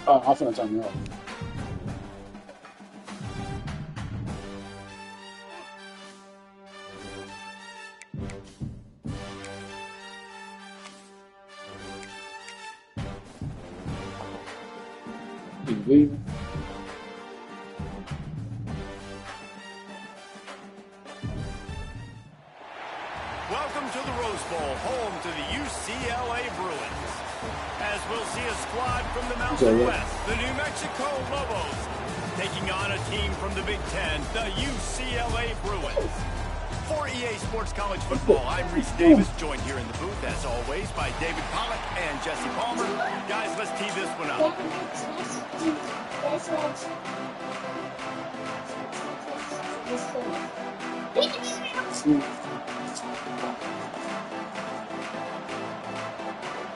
offense on you. Leave. Welcome to the Rose Bowl, home to the UCLA Bruins. As we'll see a squad from the Mountain West, the New Mexico Lobos, taking on a team from the Big Ten, the UCLA Bruins. For EA Sports College Football, I'm Reese Davis, joined here in the booth, as always, by David Pollack and Jesse Palmer. Guys, let's tee this one up.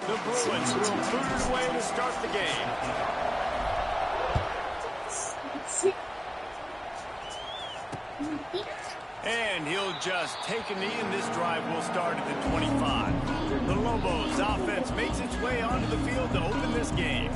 The Bruins will put it away to start the game. And he'll just take a knee, and this drive will start at the 25. The Lobos offense makes its way onto the field to open this game.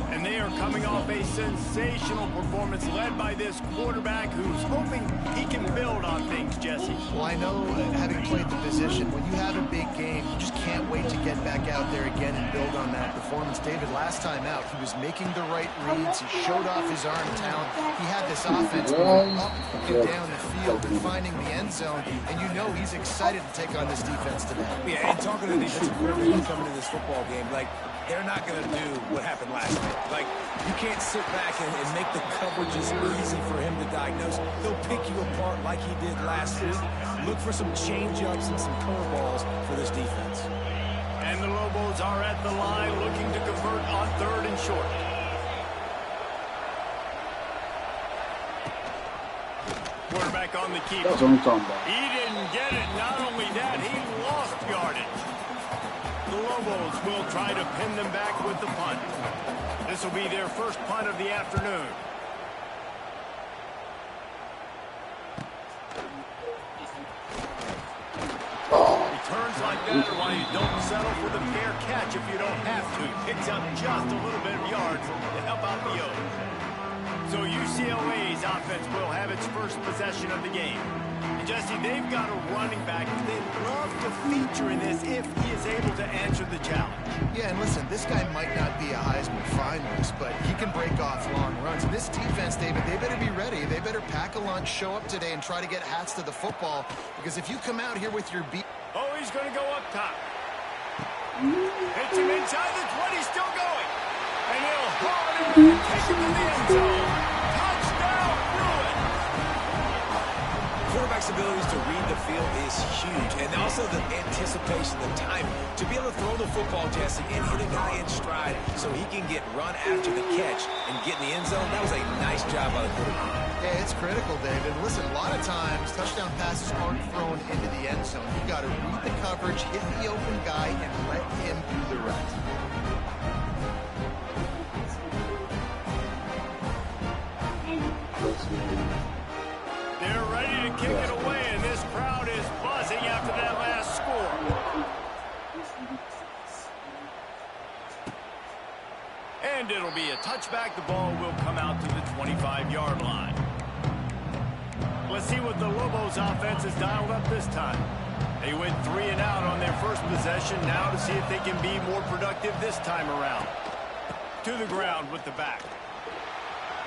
And they are coming off a sensational performance led by this quarterback who's hoping he can build on things, Jesse. Well, I know, having played the position, when you have a big game, you just can't wait to get back out there again and build on that performance. David, last time out, he was making the right reads. He showed off his arm talent. He had this offense moving up and down the field and finding the end zone. And you know he's excited to take on this defense today. Yeah, and talking to the defensive coordinator coming to this football game, like, they're not going to do what happened last week. Like, you can't sit back and make the coverages easy for him to diagnose. He'll pick you apart like he did last week. Look for some change-ups and some curveballs for this defense. And the Lobos are at the line looking to convert on 3rd and short. Quarterback on the keeper. He didn't get it. Not only that, he lost yardage. The Lobos will try to pin them back with the punt. This will be their first punt of the afternoon. Returns like that are why you don't settle for the fair catch if you don't have to. Picks up just a little bit of yards to help out the O. So UCLA's offense will have its first possession of the game. And Jesse, they've got a running back they'd love to feature in this if he is able to answer the challenge. Yeah, and listen, this guy might not be a Heisman finalist, but he can break off long runs. And this defense, David, they better be ready. They better pack a lunch, show up today, and try to get hats to the football. Because if you come out here with your beat... Oh, he's going to go up top. Hits him inside the 20, still going. And he'll haul it in and take him to the end zone. Touchdown, Bruins! Quarterback's abilities to read the field is huge, and also the anticipation, the timing. To be able to throw the football, Jesse, and hit a guy in stride so he can get run after the catch and get in the end zone, that was a nice job by the quarterback. Yeah, it's critical, David. Listen, a lot of times, touchdown passes aren't thrown into the end zone. You've got to read the coverage, hit the open guy, and let him do the rest. They're ready to kick it away, and this crowd is buzzing after that last score. And it'll be a touchback. The ball will come out to the 25-yard line. Let's see what the Lobos offense has dialed up this time. They went 3 and out on their first possession. Now to see if they can be more productive this time around. To the ground with the back.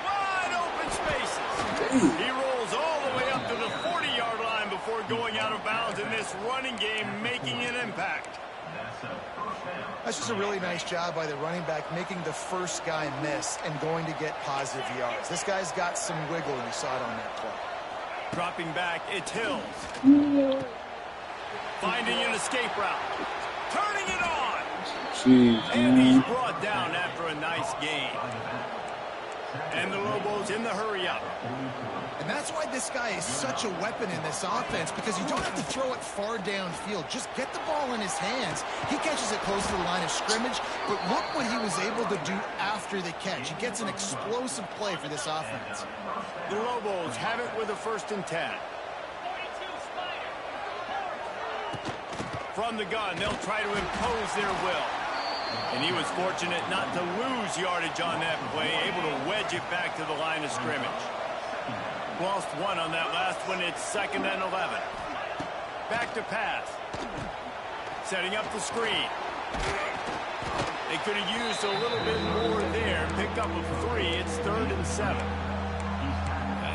Wide open spaces. He rolls all the way up to the 40-yard line before going out of bounds in this running game, making an impact. That's just a really nice job by the running back, making the first guy miss and going to get positive yards. This guy's got some wiggle, and you saw it on that play. Dropping back, it's Hills. Finding an escape route. Turning it on. And he's brought down after a nice gain. And the Lobos in the hurry-up. And that's why this guy is such a weapon in this offense, because you don't have to throw it far downfield. Just get the ball in his hands. He catches it close to the line of scrimmage, but look what he was able to do after the catch. He gets an explosive play for this offense. The Lobos have it with a 1st and 10. From the gun, they'll try to impose their will. And he was fortunate not to lose yardage on that play, able to wedge it back to the line of scrimmage. Lost one on that last one. It's 2nd and 11. Back to pass. Setting up the screen. They could have used a little bit more there. Picked up a 3. It's 3rd and 7.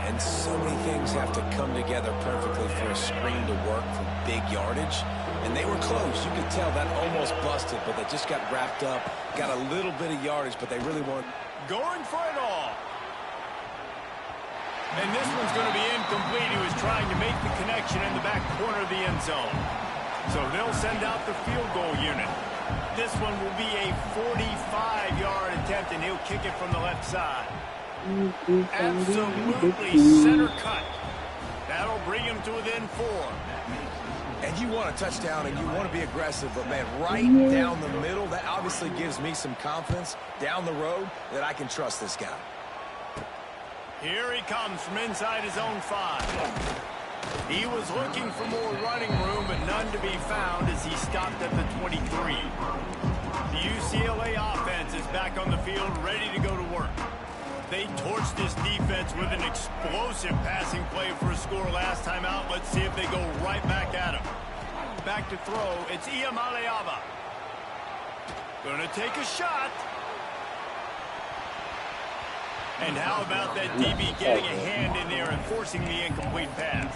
And so many things have to come together perfectly for a screen to work for big yardage. And they were close. You could tell that almost busted, but they just got wrapped up. Got a little bit of yardage, but they really weren't going for it all. And this one's going to be incomplete. He was trying to make the connection in the back corner of the end zone. So they'll send out the field goal unit. This one will be a 45-yard attempt, and he'll kick it from the left side. Absolutely center cut. That'll bring him to within 4. And you want a touchdown and you want to be aggressive, but man, right down the middle, that obviously gives me some confidence down the road that I can trust this guy. Here he comes from inside his own 5. He was looking for more running room, but none to be found as he stopped at the 23. The UCLA offense is back on the field, ready to go to work. They torched this defense with an explosive passing play for a score last time out. Let's see if they go right back at him. Back to throw. It's Iamaleava. Gonna take a shot. And how about that DB getting a hand in there and forcing the incomplete pass?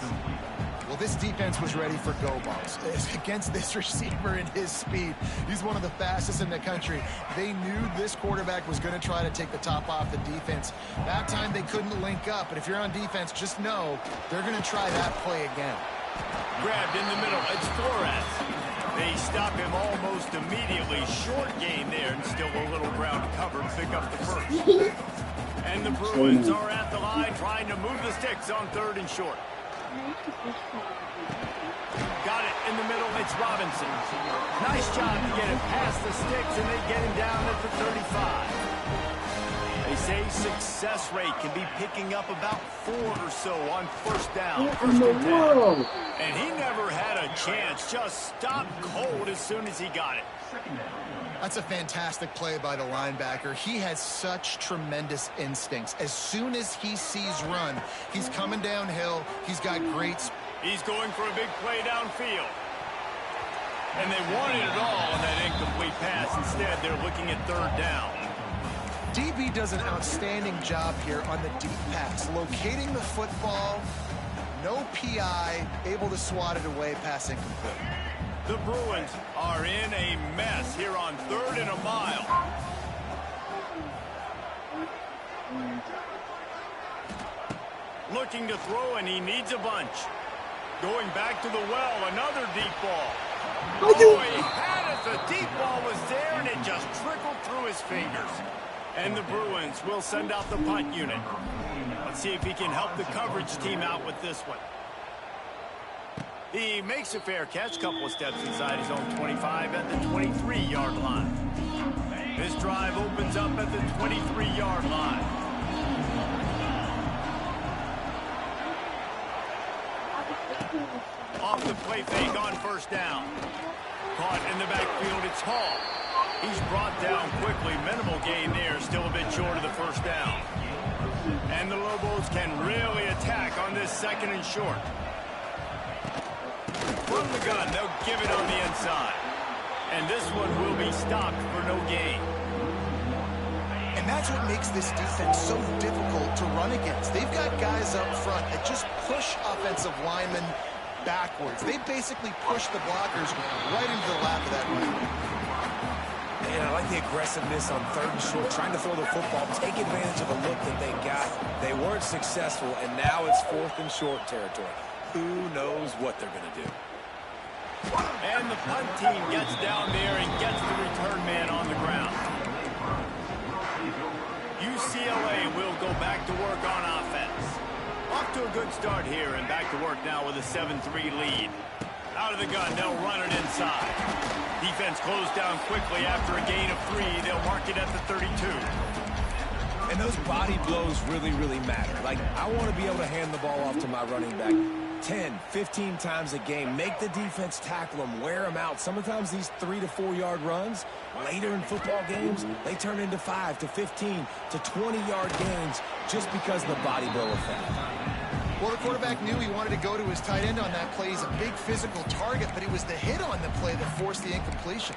Well, this defense was ready for go balls. Against this receiver and his speed, he's one of the fastest in the country. They knew this quarterback was going to try to take the top off the defense. That time they couldn't link up, but if you're on defense, just know they're going to try that play again. Grabbed in the middle, it's Flores. They stop him almost immediately. Short gain there, and still a little ground to cover to pick up the first. And the Bruins are at the line trying to move the sticks on 3rd and short. Got it in the middle. It's Robinson. Nice job to get it past the sticks, and they get him down at the 35. They say success rate can be picking up about 4 or so on 1st down. 1st and 10. And he never had a chance. Just stopped cold as soon as he got it. That's a fantastic play by the linebacker. He has such tremendous instincts. As soon as he sees run, he's coming downhill. He's got great speed. He's going for a big play downfield. And they wanted it all on that incomplete pass. Instead, they're looking at 3rd down. DB does an outstanding job here on the deep pass, locating the football, no PI, able to swat it away, pass incomplete. The Bruins are in a mess here on 3rd and a mile. Looking to throw, and he needs a bunch. Going back to the well, another deep ball. Oh, he had it. The deep ball was there, and it just trickled through his fingers. And the Bruins will send out the punt unit. Let's see if he can help the coverage team out with this one. He makes a fair catch, couple of steps inside his own 25 at the 23-yard line. This drive opens up at the 23-yard line. Off the play fake on 1st down. Caught in the backfield, it's Hall. He's brought down quickly. Minimal gain there, still a bit short of the 1st down. And the Lobos can really attack on this 2nd and short. From the gun, they'll give it on the inside. And this one will be stopped for no gain. And that's what makes this defense so difficult to run against. They've got guys up front that just push offensive linemen backwards. They basically push the blockers right into the lap of that running back. And I like the aggressiveness on 3rd and short, trying to throw the football, take advantage of the look that they got. They weren't successful, and now it's 4th and short territory. Who knows what they're going to do? And the punt team gets down there and gets the return man on the ground. UCLA will go back to work on offense. Off to a good start here and back to work now with a 7-3 lead. Out of the gun, they'll run it inside. Defense closed down quickly after a gain of 3. They'll mark it at the 32. And those body blows really, really matter. Like, I want to be able to hand the ball off to my running back 10, 15 times a game. Make the defense tackle them, wear them out. Sometimes these 3 to 4 yard runs, later in football games, they turn into 5 to 15 to 20-yard gains just because of the body blow effect. Well, the quarterback knew he wanted to go to his tight end on that play. He's a big physical target, but it was the hit on the play that forced the incompletion.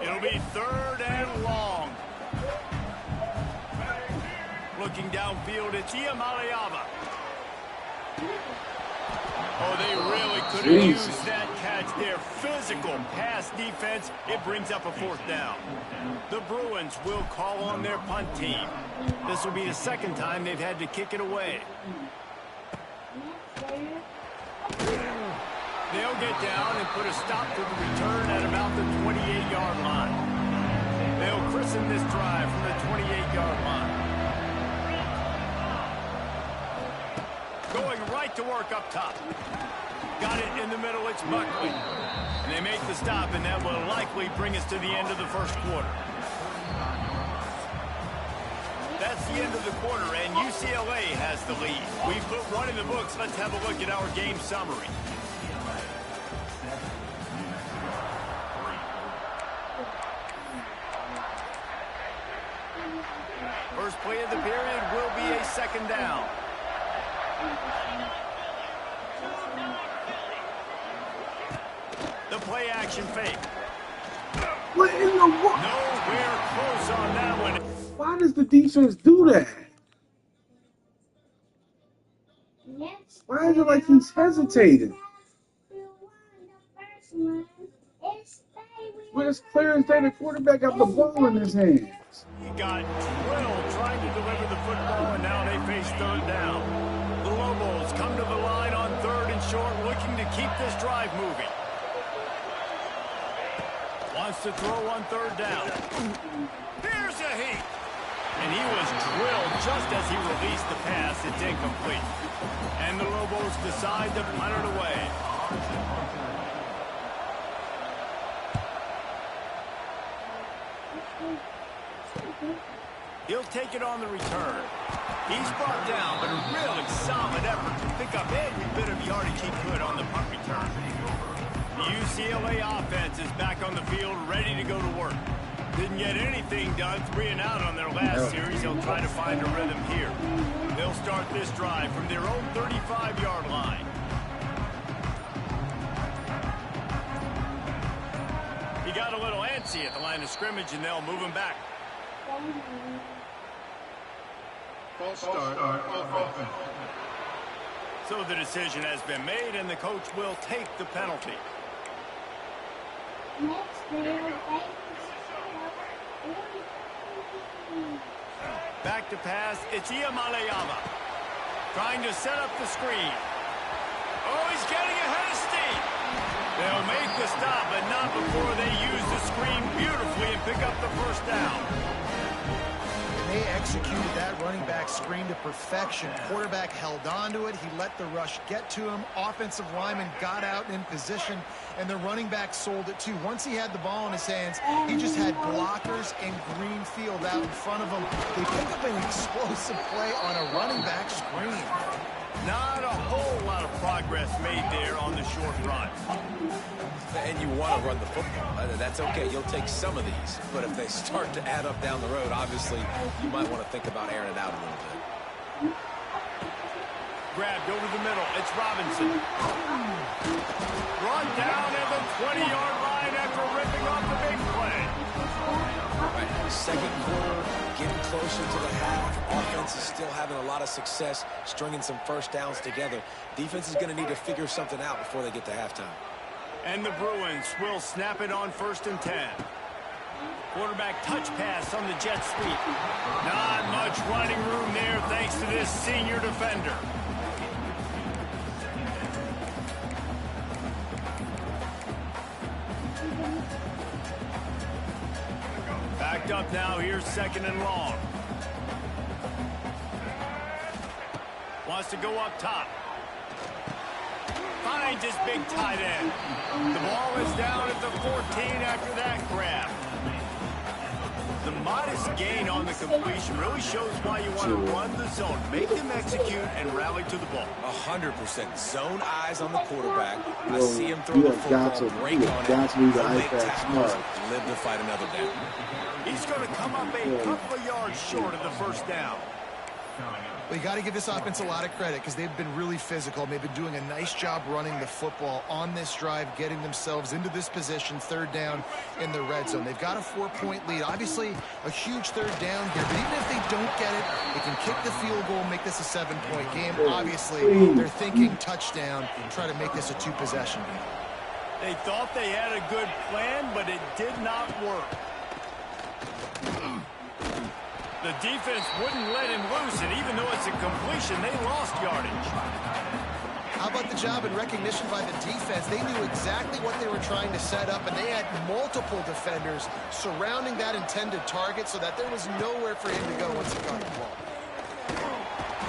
It'll be 3rd and long. Looking downfield, it's Iamaleava. Oh, they really could have used that catch there. Physical pass defense. It brings up a 4th down. The Bruins will call on their punt team. This will be the 2nd time they've had to kick it away. They'll get down and put a stop to the return at about the 28-yard line. They'll christen this drive from the 28-yard line. Going right to work up top. Got it in the middle, it's Buckley. And they make the stop, and that will likely bring us to the end of the 1st quarter. That's the end of the quarter, and UCLA has the lead. We've put one in the books. Let's have a look at our game summary. First play of the period will be a 2nd down. The play action fake. What in the world? Nowhere close on that one. Why does the defense do that? Why is it like he's hesitating? When it's clear as day, the quarterback got the ball in his hands. He got drilled trying to deliver the football, and now they face 3rd down. The Lobos come to the line on 3rd and short, looking to keep this drive moving. Wants to throw on 3rd down. Here's a heat. And he was drilled just as he released the pass. It's incomplete. And the Lobos decide to punt it away. He'll take it on the return. He's brought down, but a really solid effort to pick up every bit of yardage he could on the punt return. The UCLA offense is back on the field, ready to go to work. Didn't get anything done, 3 and out on their last series. They'll try to find a rhythm here. They'll start this drive from their own 35-yard line. He got a little antsy at the line of scrimmage, and they'll move him back. So the decision has been made, and the coach will take the penalty. Back to pass, it's Iamaleava. Trying to set up the screen. Oh, he's getting ahead of steam. They'll make the stop, but not before they use the screen beautifully and pick up the 1st down. They executed that running back screen to perfection. Quarterback held on to it. He let the rush get to him. Offensive lineman got out in position, and the running back sold it too. Once he had the ball in his hands, he just had blockers and green field out in front of him. They pick up an explosive play on a running back screen. Not a whole lot of progress made there on the short run. And you want to run the football. That's okay. You'll take some of these. But if they start to add up down the road, obviously, you might want to think about airing it out a little bit. Grabbed over the middle. It's Robinson. Run down at the 20-yard line after ripping off the big play. Right. 2nd quarter, getting closer to the half. Offense is still having a lot of success stringing some 1st downs together. Defense is going to need to figure something out before they get to halftime. And the Bruins will snap it on 1st and 10. Quarterback touch pass on the jet sweep. Not much running room there thanks to this senior defender. Backed up now, here's 2nd and long. Wants to go up top. Finds his big tight end. The ball is down at the 14 after that grab. Modest gain on the completion really shows why you want to run the zone. Make them execute and rally to the ball. 100%. Zone eyes on the quarterback. I see him throw the football, break on it. He'll make tackles, live to fight another down. He's going to come up a couple of yards short of the first down. Well, you got to give this offense a lot of credit because they've been really physical. They've been doing a nice job running the football on this drive, getting themselves into this position, third down in the red zone. They've got a 4-point lead. Obviously, a huge third down here, but even if they don't get it, they can kick the field goal, make this a 7-point game. Obviously, they're thinking touchdown, try to make this a 2-possession game. They thought they had a good plan, but it did not work. The defense wouldn't let him loose, and even though it's a completion, they lost yardage. How about the job and recognition by the defense? They knew exactly what they were trying to set up, and they had multiple defenders surrounding that intended target so that there was nowhere for him to go once he got the ball.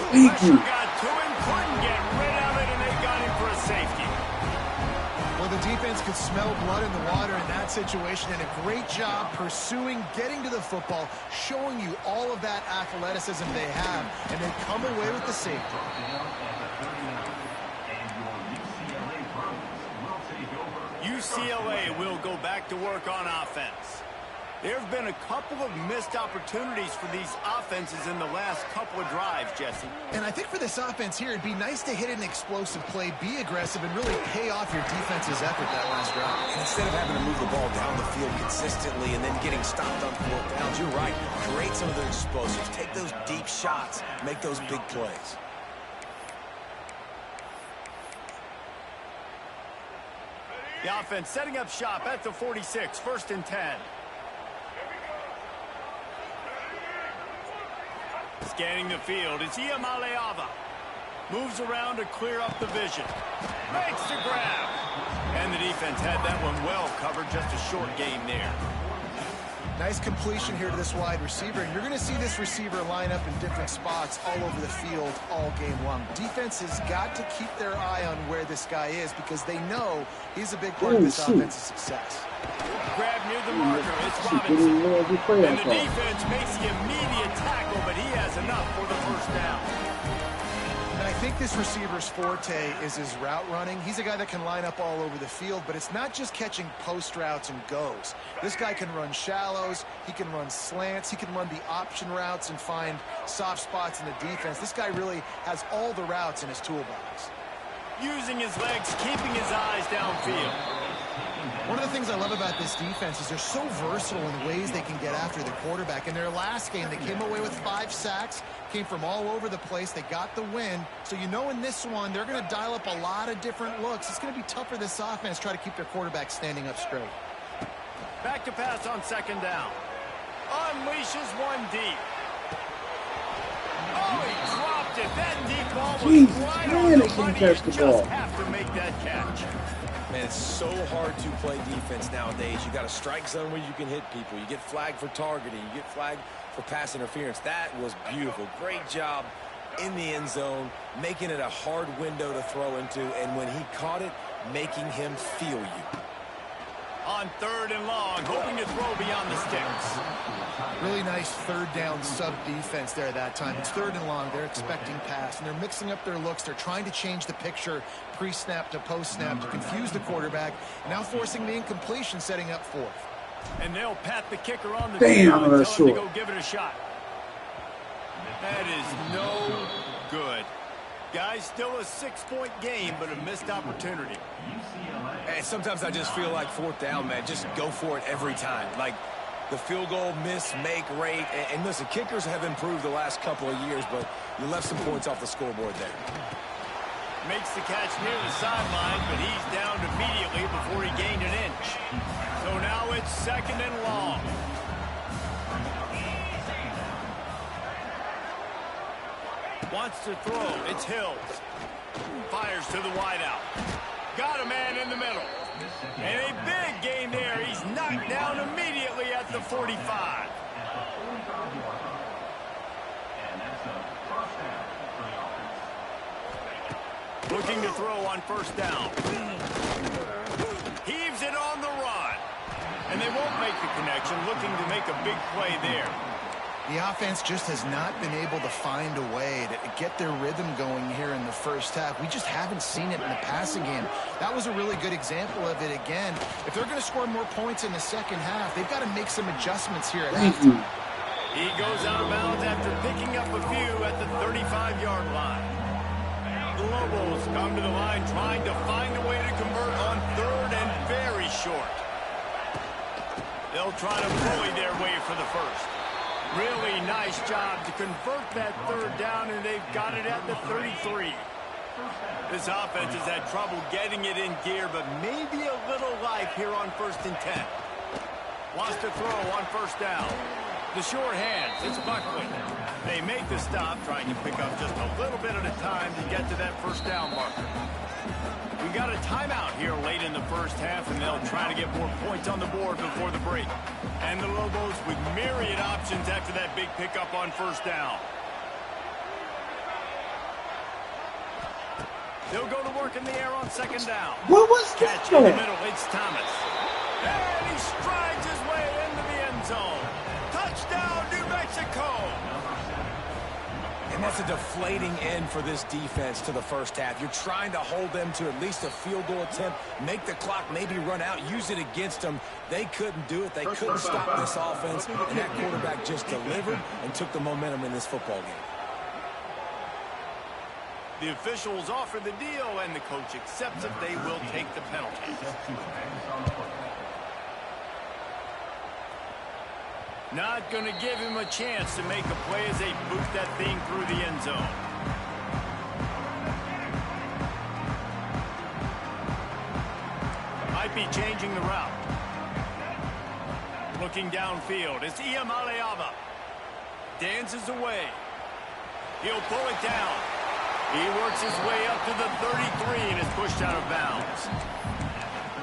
Pressure got to him, couldn't get rid of it, and they got him for a safety. Well, the defense could smell blood in the water in that situation, and a great job pursuing, getting to the football, showing you all of that athleticism they have, and they come away with the safety. UCLA will go back to work on offense. There have been a couple of missed opportunities for these offenses in the last couple of drives, Jesse. And I think for this offense here, it'd be nice to hit an explosive play, be aggressive, and really pay off your defense's effort that last drive. And instead of having to move the ball down the field consistently and then getting stopped on 4th downs, you're right. Create some of those explosives. Take those deep shots. Make those big plays. The offense setting up shop at the 46, 1st and 10. Scanning the field, it's Iamaleava. Moves around to clear up the vision. Makes the grab. And the defense had that one well covered, just a short gain there. Nice completion here to this wide receiver. And you're going to see this receiver line up in different spots all over the field all game long. Defense has got to keep their eye on where this guy is because they know he's a big part of this offense's success. Grab near the marker. It's Robinson. And the defense makes the immediate tackle, but he has enough for the first down. And I think this receiver's forte is his route running. He's a guy that can line up all over the field, but it's not just catching post routes and goes. This guy can run shallows, he can run slants, he can run the option routes and find soft spots in the defense. This guy really has all the routes in his toolbox. Using his legs, keeping his eyes downfield. One of the things I love about this defense is they're so versatile in ways they can get after the quarterback. In their last game, they came away with 5 sacks, came from all over the place. They got the win. So you know in this one, they're going to dial up a lot of different looks. It's going to be tough for this offense to try to keep their quarterback standing up straight. Back to pass on 2nd down. Unleashes one deep. Oh, he dropped it. That deep ball was right on the money. You just have to make that catch. Man, it's so hard to play defense nowadays. You got a strike zone where you can hit people. You get flagged for targeting. You get flagged for pass interference. That was beautiful. Great job in the end zone, making it a hard window to throw into, and when he caught it, making him feel you. On 3rd and long, hoping to throw beyond the sticks. Really nice 3rd down sub defense there that time. It's 3rd and long. They're expecting pass, and they're mixing up their looks. They're trying to change the picture pre-snap to post-snap to confuse the quarterback, now forcing the incompletion, setting up 4th. And they'll pat the kicker on the field and tell him to go give it a shot. That is no good. Guys, still a 6-point game, but a missed opportunity. And sometimes I just feel like 4th down, man. Just go for it every time. Like the field goal miss, make rate. And listen, kickers have improved the last couple of years, but you left some points off the scoreboard there. Makes the catch near the sideline, but he's down immediately before he gained an inch. So now it's 2nd and long. Wants to throw. It's Hills. Fires to the wideout. Got a man in the middle. And a big gain there. He's knocked down immediately at the 45. Looking to throw on 1st down. Heaves it on the run. And they won't make the connection, looking to make a big play there. The offense just has not been able to find a way to get their rhythm going here in the first half. We just haven't seen it in the passing game. That was a really good example of it again. If they're going to score more points in the second half, they've got to make some adjustments here at halftime. He goes out of bounds after picking up a few at the 35-yard line. The Lobos come to the line trying to find a way to convert on third and very short. They'll try to bully their way for the first. Really nice job to convert that third down, and they've got it at the 33. This offense has had trouble getting it in gear, but maybe a little life here on 1st and 10. Wants to throw on 1st down. The short hands, it's Buckley. They make the stop, trying to pick up just a little bit at a time to get to that 1st down marker. We got a timeout here late in the first half, and they'll try to get more points on the board before the break. And the Lobos with myriad options after that big pickup on 1st down. They'll go to work in the air on 2nd down. What was Catch that? in the middle, it's Thomas. And he strides his way into the end zone. Touchdown, New Mexico! And that's a deflating end for this defense to the first half. You're trying to hold them to at least a field goal attempt, make the clock maybe run out, use it against them. They couldn't do it. They couldn't stop this offense, and that quarterback just delivered and took the momentum in this football game. The officials offer the deal, and the coach accepts it. They will take the penalty. Not going to give him a chance to make a play as they boot that thing through the end zone. Might be changing the route. Looking downfield, it's Iamaleava. Dances away. He'll pull it down. He works his way up to the 33 and is pushed out of bounds.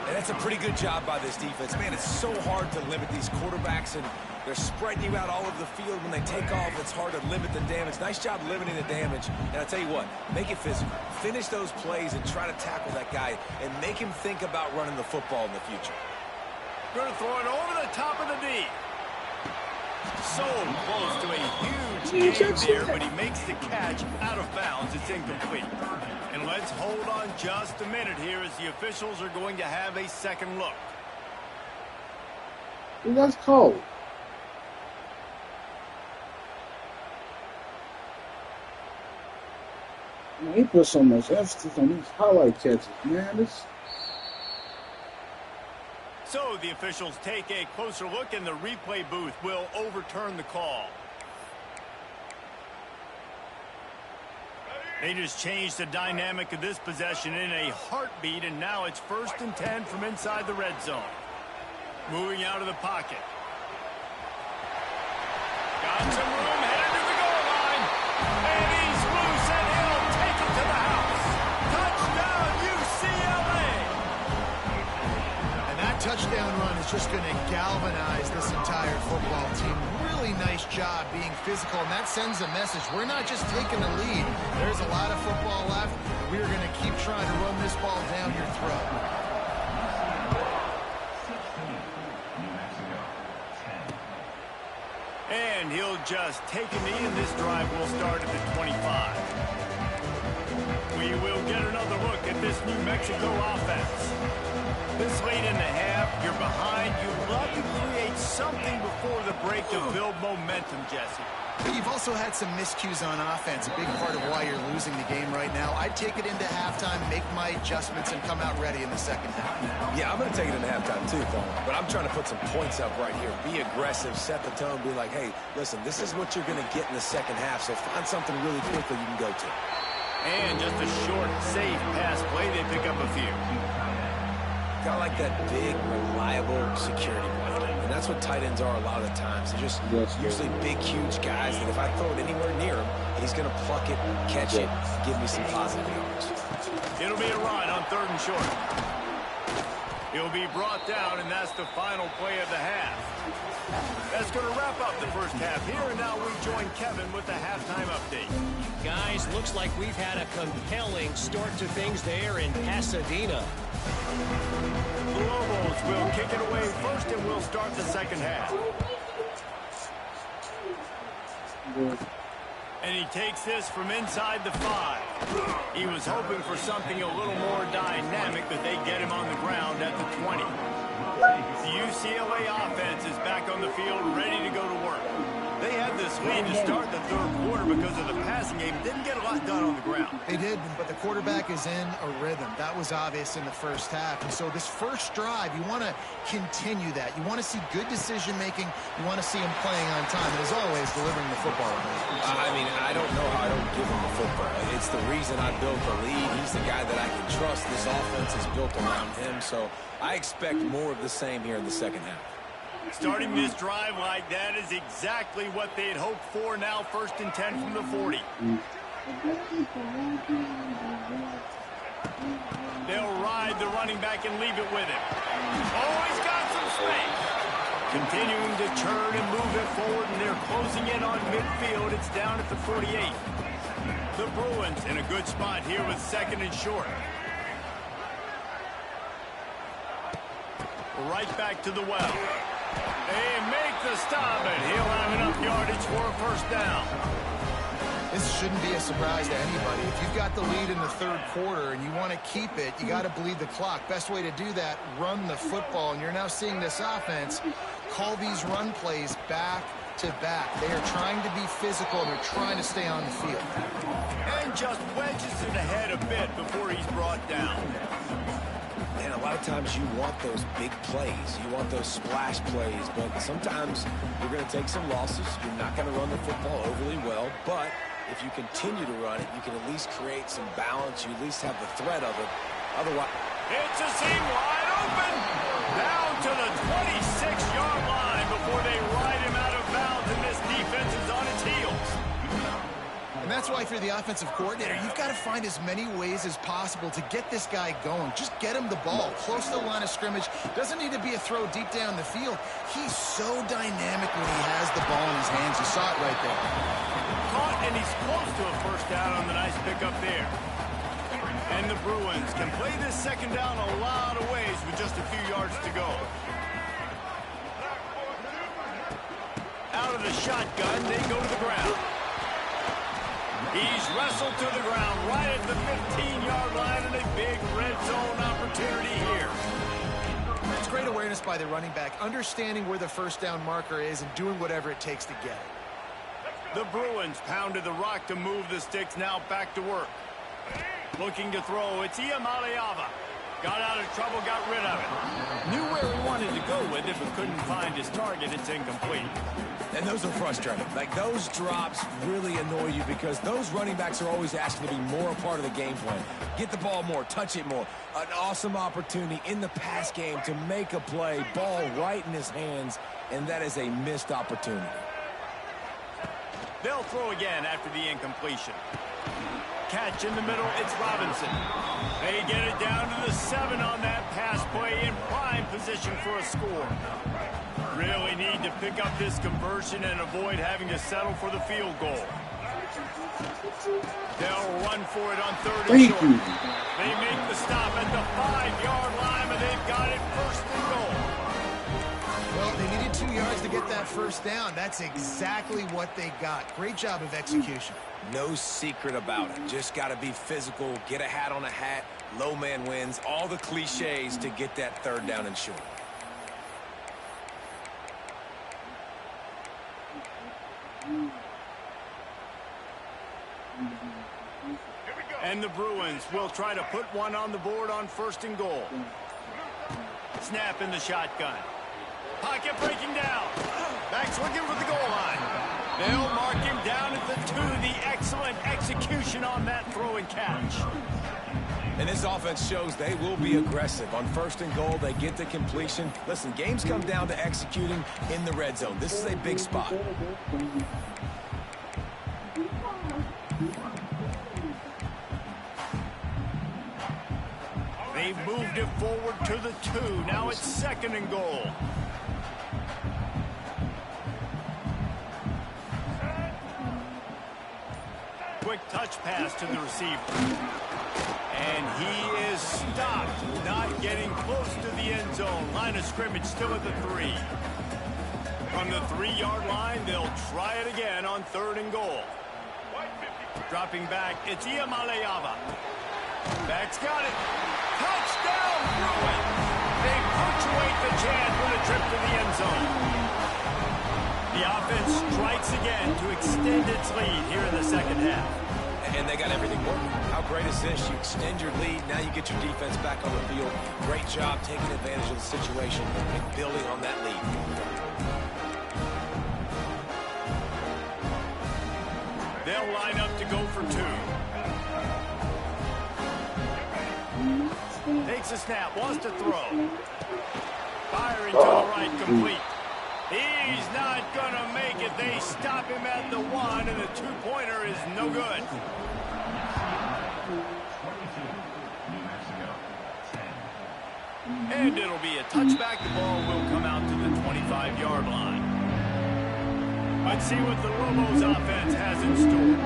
And that's a pretty good job by this defense. Man, it's so hard to limit these quarterbacks, and they're spreading you out all over the field. When they take off, it's hard to limit the damage. Nice job limiting the damage. And I'll tell you what, make it physical. Finish those plays and try to tackle that guy and make him think about running the football in the future. Going to throw it over the top of the D. So close to a huge gain there, but he makes the catch out of bounds. It's incomplete. And let's hold on just a minute here as the officials are going to have a second look. That's cold. Man, he put so much emphasis on these highlight catches, man. So the officials take a closer look, and the replay booth will overturn the call. They just changed the dynamic of this possession in a heartbeat, and now it's 1st and 10 from inside the red zone. Moving out of the pocket. Got some room, headed to the goal line. And he's loose, and he'll take it to the house. Touchdown, UCLA! And that touchdown run is just going to galvanize this entire football team. Really nice job being physical, and that sends a message. We're not just taking the lead. There's a lot of football left. We're going to keep trying to run this ball down your throat. And he'll just take a knee, and this drive will start at the 25. We will get another look at this New Mexico offense. This late in the half, you're behind. You love to create something before the break to build momentum, Jesse. But you've also had some miscues on offense, a big part of why you're losing the game right now. I'd take it into halftime, make my adjustments, and come out ready in the second half. Yeah, I'm going to take it into halftime too, Thorne. But I'm trying to put some points up right here. Be aggressive, set the tone, be like, hey, listen, this is what you're going to get in the second half, so find something really quickly you can go to. And just a short, safe pass play, they pick up a few. Kind of like that big, reliable security blanket. And that's what tight ends are a lot of the times. They're just usually big, huge guys that if I throw it anywhere near him, he's going to pluck it, catch it, give me some positive yards. It'll be a run on 3rd and short. He'll be brought down, and that's the final play of the half. That's going to wrap up the first half here, and now we join Kevin with the halftime update. Guys, looks like we've had a compelling start to things there in Pasadena. The Lobos will kick it away first, and we'll start the second half. And he takes this from inside the 5. He was hoping for something a little more dynamic, but they get him on the ground at the 20. The UCLA offense is back on the field, ready to go to work. They had this lead to start the third quarter because of the passing game. Didn't get a lot done on the ground. They did, but the quarterback is in a rhythm. That was obvious in the first half. And so this first drive, you want to continue that. You want to see good decision-making. You want to see him playing on time. And as always, delivering the football. I mean, I don't know how I don't give him the football. It's the reason I built the lead. He's the guy that I can trust. This offense is built around him. So I expect more of the same here in the second half. Starting this drive like that is exactly what they'd hoped for. Now 1st and 10 from the 40. They'll ride the running back and leave it with him. Oh, he's got some space. Continuing to churn and move it forward, and they're closing in on midfield. It's down at the 48. The Bruins in a good spot here with 2nd and short. Right back to the well. They make the stop, and he'll have enough yardage for a 1st down. This shouldn't be a surprise to anybody. If you've got the lead in the third quarter and you want to keep it, you got to bleed the clock. Best way to do that, run the football. And you're now seeing this offense call these run plays back to back. They are trying to be physical, and they're trying to stay on the field. And just wedges it ahead a bit before he's brought down. And a lot of times you want those big plays. You want those splash plays. But sometimes you're going to take some losses. You're not going to run the football overly well. But if you continue to run it, you can at least create some balance. You at least have the threat of it. Otherwise, it's a seam wide open. Down to the 26-yard line before they ride him out of bounds. And this defense is on its heels. And that's why, if you're the offensive coordinator, you've got to find as many ways as possible to get this guy going. Just get him the ball close to the line of scrimmage. Doesn't need to be a throw deep down the field. He's so dynamic when he has the ball in his hands. You saw it right there. Caught, and he's close to a 1st down on the nice pickup there. And the Bruins can play this 2nd down a lot of ways with just a few yards to go. Out of the shotgun, they go to the ground. He's wrestled to the ground right at the 15-yard line, and a big red zone opportunity here. It's great awareness by the running back, understanding where the 1st down marker is and doing whatever it takes to get it. The Bruins pounded the rock to move the sticks, now back to work. Looking to throw, it's Iamaleava. Got out of trouble, got rid of it. Knew where he wanted to go with it, but couldn't find his target. It's incomplete. and those are frustrating. Like, those drops really annoy you because those running backs are always asking to be more a part of the game plan. Get the ball more, touch it more. An awesome opportunity in the pass game to make a play, ball right in his hands, and that is a missed opportunity. They'll throw again after the incompletion. Catch in the middle, it's Robinson. They get it down to the 7 on that pass play, in prime position for a score. Really need to pick up this conversion and avoid having to settle for the field goal. They'll run for it on 3rd and short. They make the stop at the 5-yard line, and they've got it 1st and goal. Well, they needed 2 yards to get that 1st down. That's exactly what they got. Great job of execution. No secret about it. Just got to be physical, get a hat on a hat, low man wins, all the cliches to get that 3rd down and short. And the Bruins will try to put one on the board on 1st and goal. Snap in the shotgun. Pocket breaking down. Back swinging for the goal line. They'll mark him down at the 2. The excellent execution on that throw and catch. And this offense shows they will be aggressive. On 1st and goal, they get the completion. Listen, games come down to executing in the red zone. This is a big spot. They've moved it forward to the 2. Now it's 2nd and goal. Quick touch pass to the receiver. And he is stopped, not getting close to the end zone. Line of scrimmage still at the 3. From the 3-yard line, they'll try it again on 3rd and goal. Dropping back, it's Iamaleava. Back's got it. Touchdown, Bruins! They punctuate the chance with a trip to the end zone. The offense strikes again to extend its lead here in the second half. And they got everything working. How great is this? You extend your lead, now you get your defense back on the field. Great job taking advantage of the situation and building on that lead. They'll line up to go for 2. Takes a snap, wants to throw. Firing to the right, complete. He's not going to make it. They stop him at the 1, and the 2-pointer is no good. And it'll be a touchback. The ball will come out to the 25-yard line. Let's see what the Lobos offense has in store.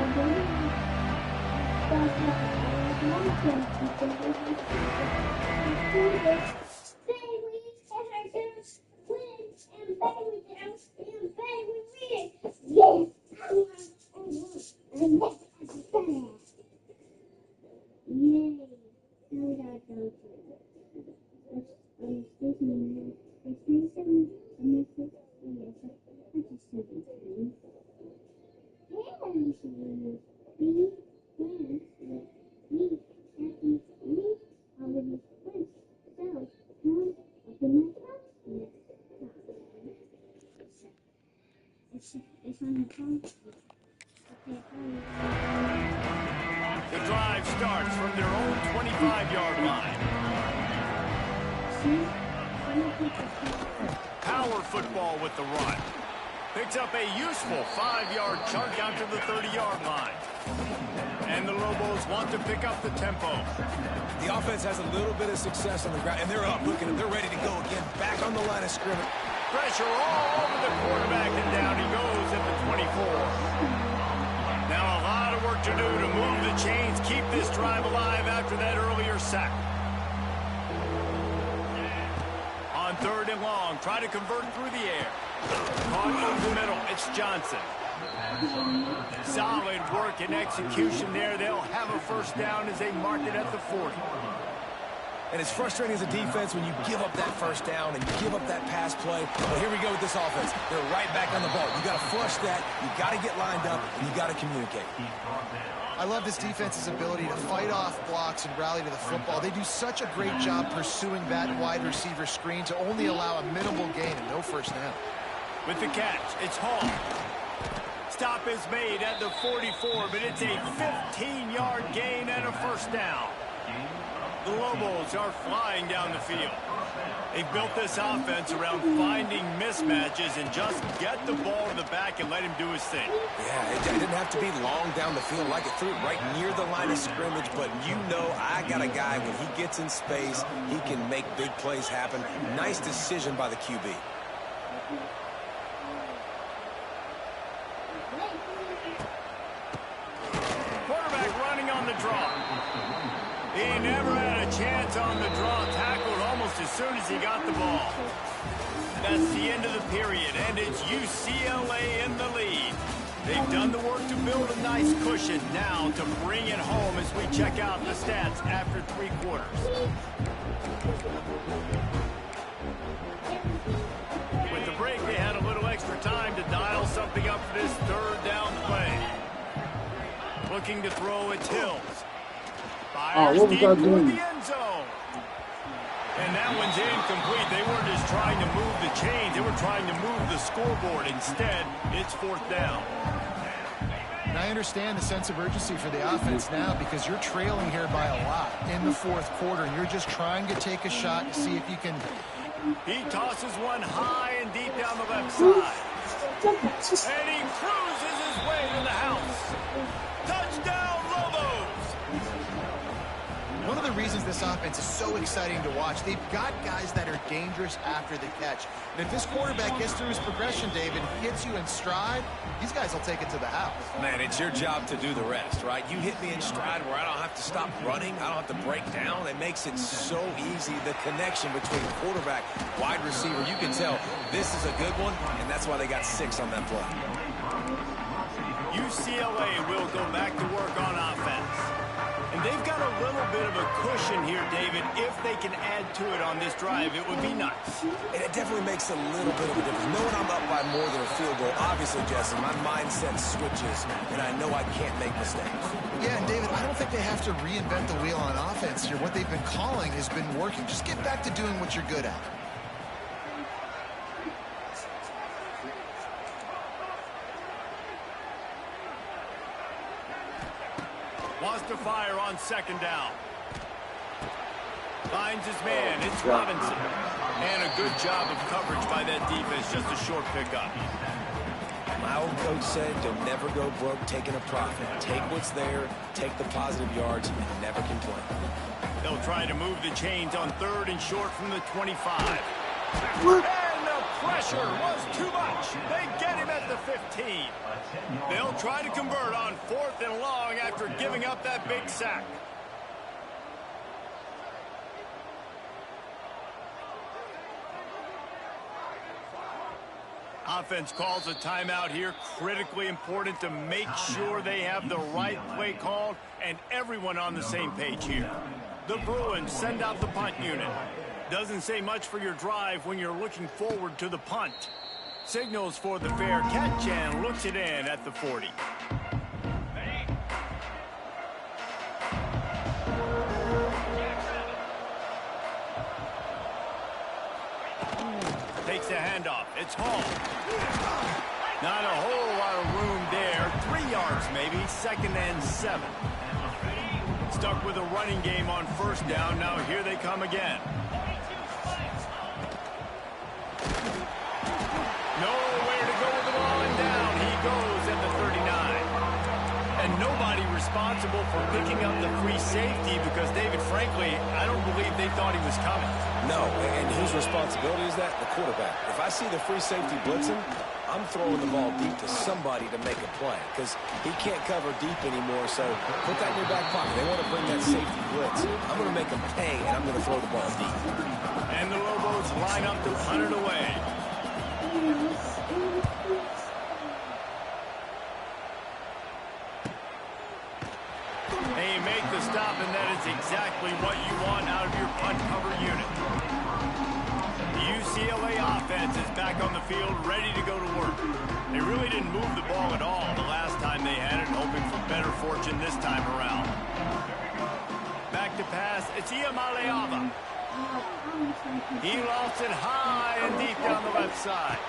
The drive starts from their own 25-yard line. Power football with the run. Picks up a useful 5-yard chunk out to the 30-yard line. And the Lobos want to pick up the tempo. The offense has a little bit of success on the ground, and they're up. Look at them. They're ready to go again. Back on the line of scrimmage. Pressure all over the quarterback, and down he goes at the 24. Now a lot of work to do to move the chains, keep this drive alive after that earlier sack. On 3rd and long, try to convert through the air. Caught over the middle, it's Johnson. Solid work and execution there. They'll have a first down as they mark it at the 40. And it's frustrating as a defense when you give up that first down and you give up that pass play. But here we go with this offense. They're right back on the ball. You got to flush that. You got to get lined up, and you got to communicate. I love this defense's ability to fight off blocks and rally to the football. They do such a great job pursuing that wide receiver screen to only allow a minimal gain and no first down. With the catch, it's Hall. Stop is made at the 44, but it's a 15-yard gain and a first down. The Lobos are flying down the field. They've built this offense around finding mismatches and just get the ball to the back and let him do his thing. Yeah, it didn't have to be long down the field like it threw it right near the line of scrimmage, but you know I got a guy when he gets in space, he can make big plays happen. Nice decision by the QB. Quarterback running on the draw. He never had a chance on the draw. Tackled almost as soon as he got the ball. That's the end of the period, and it's UCLA in the lead. They've done the work to build a nice cushion. Now to bring it home as we check out the stats after 3 quarters. With the break, they had a little extra time to dial something up for this 3rd down play. Looking to throw, it's Hills. Fires deep toward the end zone. And that one's incomplete. They weren't just trying to move the chains. They were trying to move the scoreboard. Instead, it's 4th down. And I understand the sense of urgency for the offense now because you're trailing here by a lot in the 4th quarter. And you're just trying to take a shot to see if you can. He tosses one high and deep down the left side. And he cruises his way to the house. Touchdown, Lobos! One of the the reasons this offense is so exciting to watch. They've got guys that are dangerous after the catch. And if this quarterback gets through his progression, David, hits you in stride, these guys will take it to the house. Man, it's your job to do the rest, right? You hit me in stride where I don't have to stop running. I don't have to break down. It makes it so easy. The connection between quarterback, wide receiver, you can tell this is a good one, and that's why they got 6 on that play. UCLA will go back to work on offense. And they've got a little bit of a cushion here, David. If they can add to it on this drive, it would be nice. And it definitely makes a little bit of a difference. Knowing I'm up by more than a field goal, obviously, Jesse, my mindset switches, and I know I can't make mistakes. Yeah, and David, I don't think they have to reinvent the wheel on offense here. What they've been calling has been working. Just get back to doing what you're good at. Wants to fire on 2nd down. Finds his man. It's Robinson. And a good job of coverage by that defense. Just a short pickup. My old coach said, don't never go broke taking a profit. Take what's there, take the positive yards, and never complain. They'll try to move the chains on 3rd and short from the 25. And the pressure was too much. They get him at the 15. They'll try to convert on 4th and long after giving up that big sack. Offense calls a timeout here. Critically important to make sure they have the right play called and everyone on the same page here. The Bruins send out the punt unit. Doesn't say much for your drive when you're looking forward to the punt. Signals for the fair catch and looks it in at the 40. Takes the handoff. It's Hall. Not a whole lot of room there. 3 yards maybe. 2nd and 7. Stuck with a running game on 1st down. Now here they come again. Nowhere to go with the ball, and down he goes at the 39. And nobody responsible for picking up the free safety because, David, frankly, I don't believe they thought he was coming. No, and whose responsibility is that? The quarterback. If I see the free safety blitzing, I'm throwing the ball deep to somebody to make a play because he can't cover deep anymore, so put that in your back pocket. They want to bring that safety blitz. I'm going to make them pay, and I'm going to throw the ball deep. And the Lobos line up to punt it away. They make the stop, and that is exactly what you want out of your punt cover unit. The UCLA offense is back on the field, ready to go to work. They really didn't move the ball at all the last time they had it, hoping for better fortune this time around. Back to pass, it's Iamaleava. He lost it high and deep down the left side.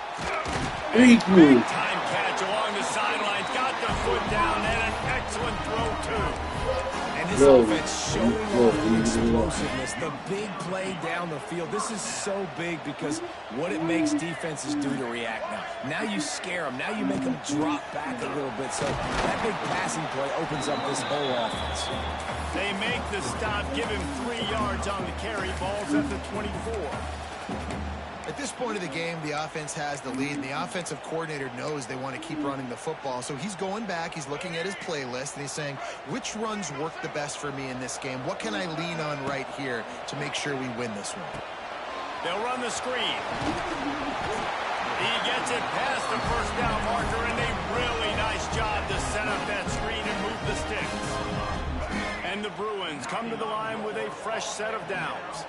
Big time catch along the sidelines, got the foot down, and an excellent throw too. And this offense showing off the explosiveness, the big play down the field. This is so big because what it makes defenses do to react now. Now you scare them. Now you make them drop back a little bit. So that big passing play opens up this whole offense. They make the stop, give him 3 yards on the carry. Ball's at the 24. At this point of the game, the offense has the lead, and the offensive coordinator knows they want to keep running the football. So he's going back, he's looking at his playlist, and he's saying, which runs work the best for me in this game? What can I lean on right here to make sure we win this one? They'll run the screen. He gets it past the 1st down marker, and a really nice job to set up that screen and move the sticks. And the Bruins come to the line with a fresh set of downs.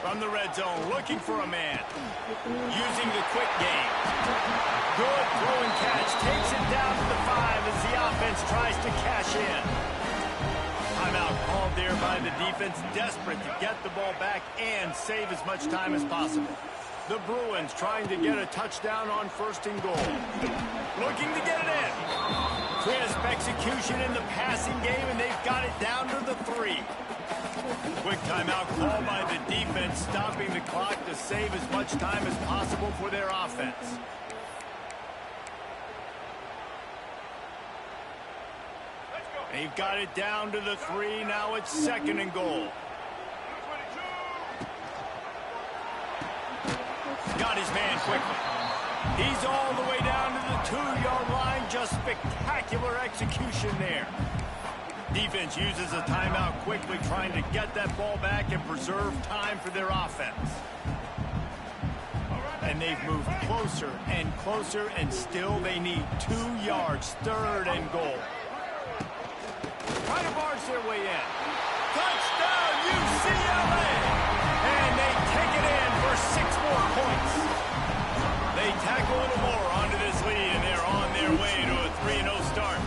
From the red zone, looking for a man. Using the quick game. Good throw and catch. Takes it down to the 5 as the offense tries to cash in. Timeout called there by the defense. Desperate to get the ball back and save as much time as possible. The Bruins trying to get a touchdown on 1st and goal. Looking to get it in. Crisp execution in the passing game, and they've got it down to the 3. Quick timeout called by the defense, stopping the clock to save as much time as possible for their offense. They've got it down to the 3. Now it's 2nd and goal. Got his man quickly. He's all the way down to the 2-yard line. Just spectacular execution there. Defense uses a timeout quickly, trying to get that ball back and preserve time for their offense. And they've moved closer and closer, and still they need 2 yards. 3rd and goal. Trying to barge their way in. Touchdown, UCLA! And they take it in for 6 more points. They tack a little more onto this lead, and they're on their way to a 3-0 start.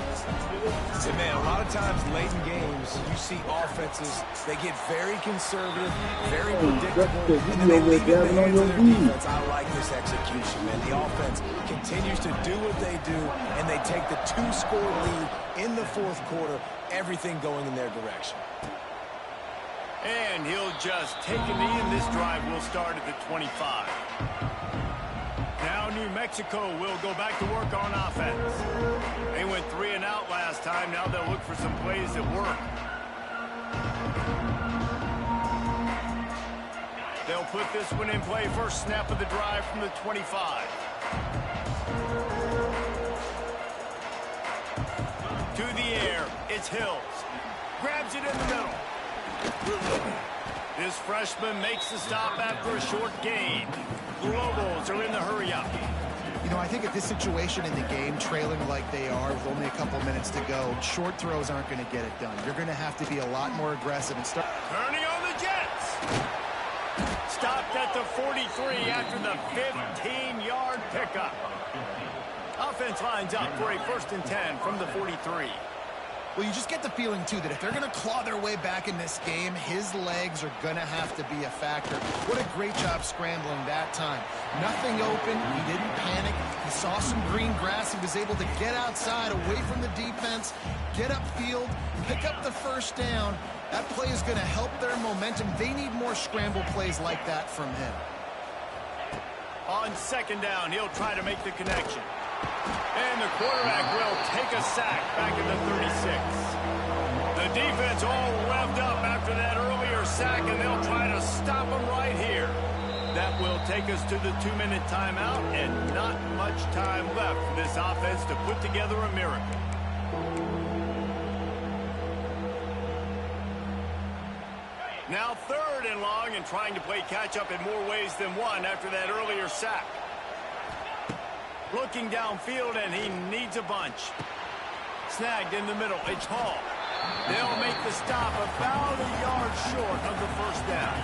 So, man, a lot of times late in games, you see offenses, they get very conservative, very predictable, and then they leave it in the hands of their defense. I like this execution, man. The offense continues to do what they do, and they take the 2-score lead in the 4th quarter, everything going in their direction. And he'll just take a knee, and this drive will start at the 25. Now New Mexico will go back to work on offense. They went 3 and out last time. Now they'll look for some plays that work. They'll put this one in play. First snap of the drive from the 25. To the air, it's Hills. Grabs it in the middle. This freshman makes the stop after a short gain. The Lobos are in the hurry-up. You know, I think at this situation in the game, trailing like they are with only a couple minutes to go, short throws aren't going to get it done. You're going to have to be a lot more aggressive and start. Turning on the Jets. Stopped at the 43 after the 15-yard pickup. Offense lines up for a 1st and 10 from the 43. Well, you just get the feeling, too, that if they're going to claw their way back in this game, his legs are going to have to be a factor. What a great job scrambling that time. Nothing open. He didn't panic. He saw some green grass. He was able to get outside, away from the defense, get upfield, pick up the 1st down. That play is going to help their momentum. They need more scramble plays like that from him. On 2nd down, he'll try to make the connection. And the quarterback will take a sack back in the 36. The defense all revved up after that earlier sack, and they'll try to stop him right here. That will take us to the 2-minute timeout, and not much time left for this offense to put together a miracle. Now 3rd and long, and trying to play catch-up in more ways than one after that earlier sack. Looking downfield, and he needs a bunch. Snagged in the middle. It's Hall. They'll make the stop about a yard short of the 1st down.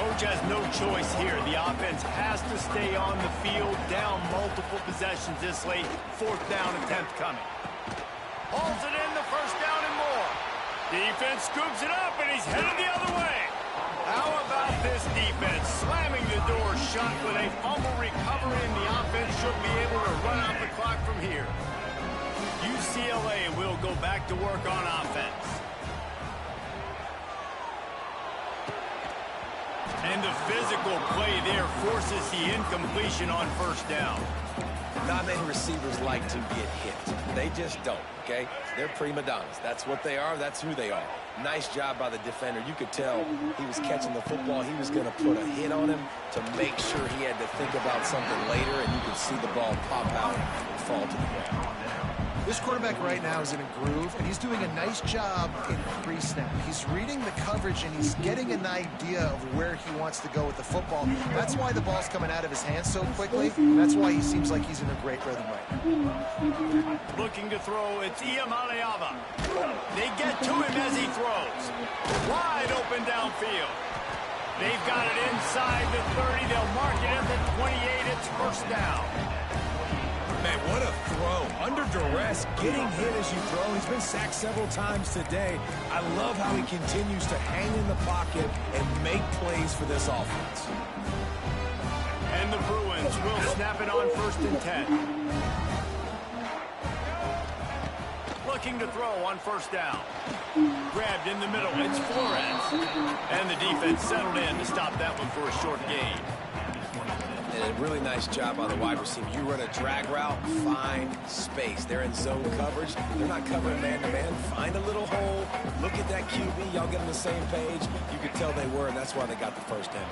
Coach has no choice here. The offense has to stay on the field, down multiple possessions this late. 4th down attempt coming. Hauls it in, the 1st down and more. Defense scoops it up, and he's headed the other way. How about this defense slamming the door shut with a fumble recovery, and the offense should be able to run out the clock from here. UCLA will go back to work on offense. And the physical play there forces the incompletion on 1st down. Not many receivers like to get hit. They just don't, okay? They're prima donnas. That's what they are. That's who they are. Nice job by the defender. You could tell he was catching the football. He was going to put a hit on him to make sure he had to think about something later, and you could see the ball pop out and fall to the ground. This quarterback right now is in a groove, and he's doing a nice job in pre-snap. He's reading the coverage, and he's getting an idea of where he wants to go with the football. That's why the ball's coming out of his hands so quickly, and that's why he seems like he's in a great rhythm right now. Looking to throw, it's Iamaleava. They get to him as he throws. Wide open downfield. They've got it inside the 30. They'll mark it at the 28. It's 1st down. Man, what a throw. Under duress, getting hit as you throw. He's been sacked several times today. I love how he continues to hang in the pocket and make plays for this offense. And the Bruins will snap it on 1st and 10. Looking to throw on 1st down. Grabbed in the middle. It's Flores. And the defense settled in to stop that one for a short gain. And a really nice job on the wide receiver. You run a drag route, find space. They're in zone coverage. They're not covering man-to-man. Find a little hole. Look at that QB. Y'all get on the same page. You could tell they were, and that's why they got the first down.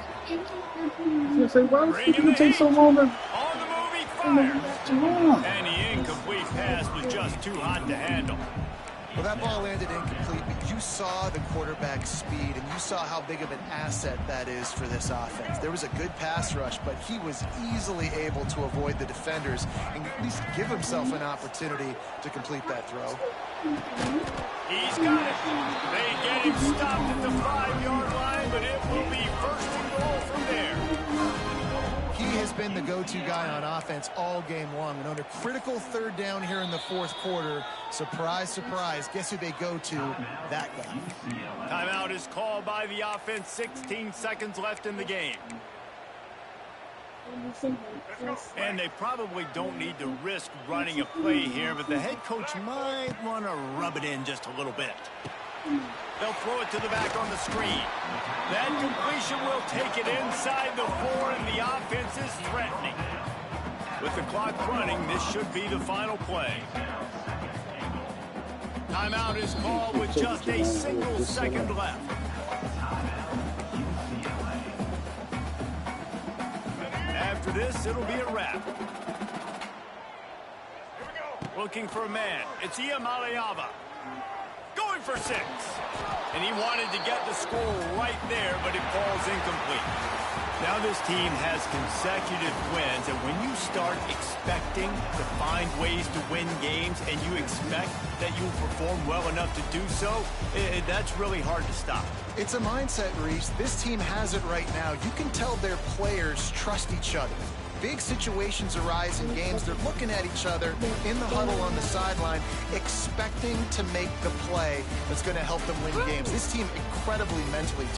You say, why did it take so long? On the move, he fires. And the incomplete pass was just too hot to handle. Well, that ball landed incomplete, but you saw the quarterback's speed, and you saw how big of an asset that is for this offense. There was a good pass rush, but he was easily able to avoid the defenders and at least give himself an opportunity to complete that throw. He's got it. They get him stopped at the 5-yard line, but it will be first and goal from there. He has been the go-to guy on offense all game long. And on a critical third down here in the fourth quarter, surprise, surprise, guess who they go to? That guy. Timeout is called by the offense. 16 seconds left in the game. And they probably don't need to risk running a play here, but the head coach might want to rub it in just a little bit. They'll throw it to the back on the screen. That completion will take it inside the 4, and the offense is threatening. With the clock running, this should be the final play. Timeout is called with just a single second left. After this, it'll be a wrap. Looking for a man. It's Iamaleava. Going for 6. And he wanted to get the score right there, but it falls incomplete. Now this team has consecutive wins, and when you start expecting to find ways to win games and you expect that you'll perform well enough to do so, that's really hard to stop. It's a mindset, Reese. This team has it right now. You can tell their players trust each other. Big situations arise in games. They're looking at each other in the huddle on the sideline, expecting to make the play that's going to help them win games. This team incredibly mentally